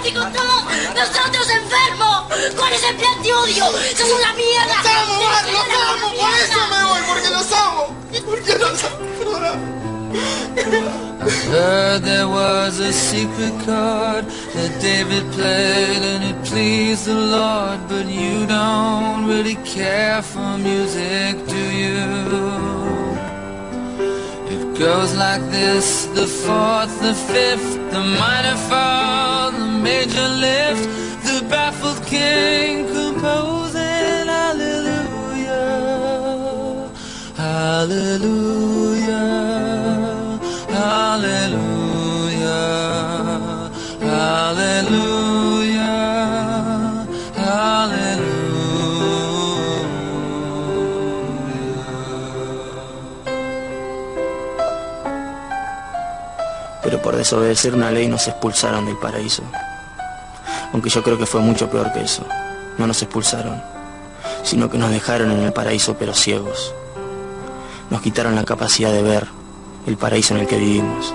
fanáticos todos! ¡Nosotros enfermos! ¿Cuál es el plan de odio? ¡Sos una mierda! ¡Los amo, Mar! ¡Los amo! ¡Por eso me voy! ¡Porque los amo! ¡Porque los amo! Perdóname. I heard there was a secret chord that David played and it pleased the Lord, but you don't really care for music, do you? It goes like this: the fourth, the fifth, the minor fall, the major lift, the baffled king composing hallelujah, hallelujah. Hallelujah, hallelujah, hallelujah. Pero por desobedecer una ley nos expulsaron del paraíso. Aunque yo creo que fue mucho peor que eso. No nos expulsaron, sino que nos dejaron en el paraíso pero ciegos. Nos quitaron la capacidad de ver el paraíso en el que vivimos.